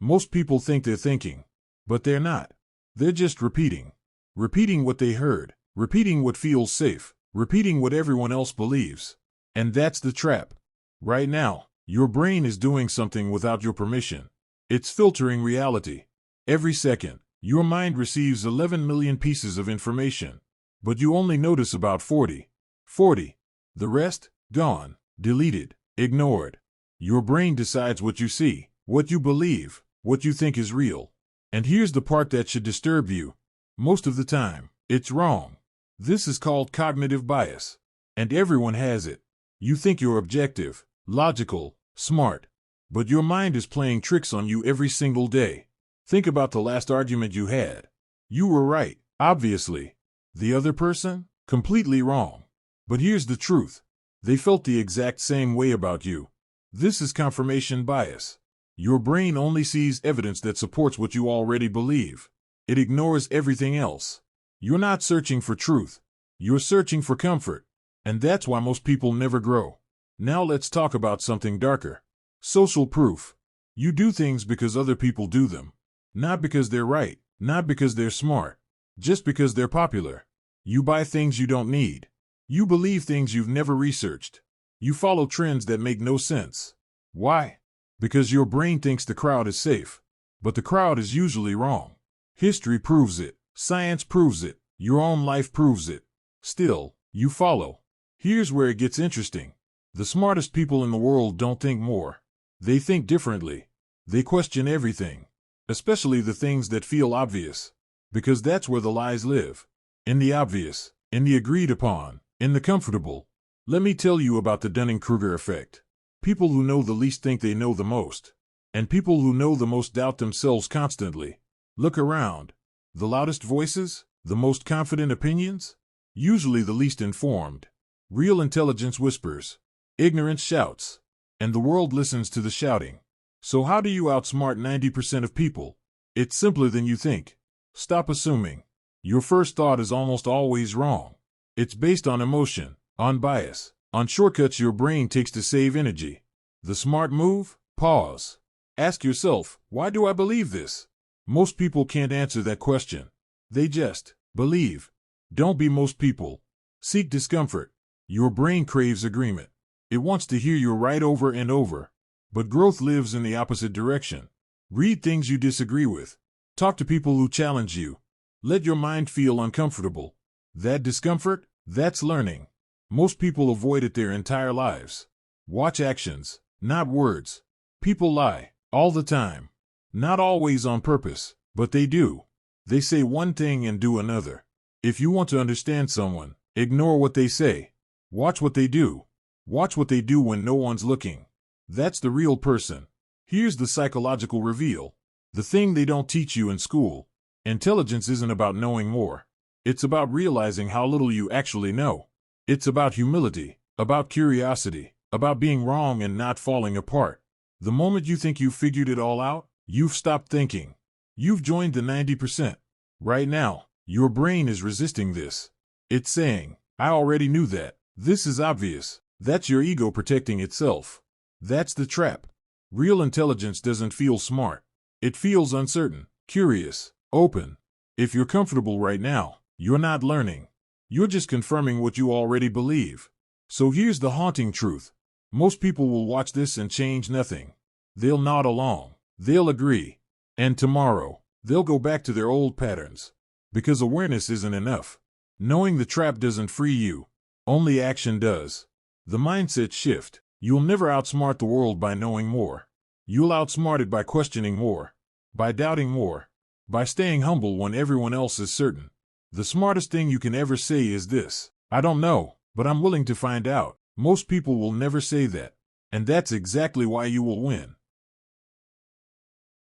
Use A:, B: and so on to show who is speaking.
A: Most people think they're thinking, but they're not. They're just repeating. Repeating what they heard, repeating what feels safe, repeating what everyone else believes. And that's the trap. Right now, your brain is doing something without your permission. It's filtering reality. Every second, your mind receives 11 million pieces of information, but you only notice about 40. 40. The rest, gone, deleted, ignored. Your brain decides what you see, what you believe, what you think is real. And here's the part that should disturb you. Most of the time, it's wrong. This is called cognitive bias. And everyone has it. You think you're objective, logical, smart. But your mind is playing tricks on you every single day. Think about the last argument you had. You were right, obviously. The other person? Completely wrong. But here's the truth. They felt the exact same way about you. This is confirmation bias. Your brain only sees evidence that supports what you already believe. It ignores everything else. You're not searching for truth. You're searching for comfort. And that's why most people never grow. Now let's talk about something darker. Social proof. You do things because other people do them. Not because they're right. Not because they're smart. Just because they're popular. You buy things you don't need. You believe things you've never researched. You follow trends that make no sense. Why? Because your brain thinks the crowd is safe. But the crowd is usually wrong. History proves it. Science proves it. Your own life proves it. Still, you follow. Here's where it gets interesting. The smartest people in the world don't think more. They think differently. They question everything. Especially the things that feel obvious. Because that's where the lies live. In the obvious. In the agreed upon. In the comfortable. Let me tell you about the Dunning-Kruger effect. People who know the least think they know the most. And people who know the most doubt themselves constantly. Look around. The loudest voices? The most confident opinions? Usually the least informed. Real intelligence whispers. Ignorance shouts. And the world listens to the shouting. So how do you outsmart 90% of people? It's simpler than you think. Stop assuming. Your first thought is almost always wrong. It's based on emotion, on bias, on shortcuts your brain takes to save energy. The smart move? Pause. Ask yourself, why do I believe this? Most people can't answer that question. They just believe. Don't be most people. Seek discomfort. Your brain craves agreement. It wants to hear you're right over and over. But growth lives in the opposite direction. Read things you disagree with. Talk to people who challenge you. Let your mind feel uncomfortable. That discomfort, that's learning. Most people avoid it their entire lives. Watch actions, not words. People lie, all the time. Not always on purpose, but they do. They say one thing and do another. If you want to understand someone, ignore what they say. Watch what they do. Watch what they do when no one's looking. That's the real person. Here's the psychological reveal. The thing they don't teach you in school. Intelligence isn't about knowing more. It's about realizing how little you actually know. It's about humility, about curiosity, about being wrong and not falling apart. The moment you think you've figured it all out, you've stopped thinking. You've joined the 90%. Right now, your brain is resisting this. It's saying, I already knew that. This is obvious. That's your ego protecting itself. That's the trap. Real intelligence doesn't feel smart. It feels uncertain, curious, open. If you're comfortable right now, you're not learning. You're just confirming what you already believe. So here's the haunting truth. Most people will watch this and change nothing. They'll nod along. They'll agree. And tomorrow, they'll go back to their old patterns. Because awareness isn't enough. Knowing the trap doesn't free you. Only action does. The mindset shift. You'll never outsmart the world by knowing more. You'll outsmart it by questioning more. By doubting more. By staying humble when everyone else is certain. The smartest thing you can ever say is this: I don't know, but I'm willing to find out. Most people will never say that. And that's exactly why you will win.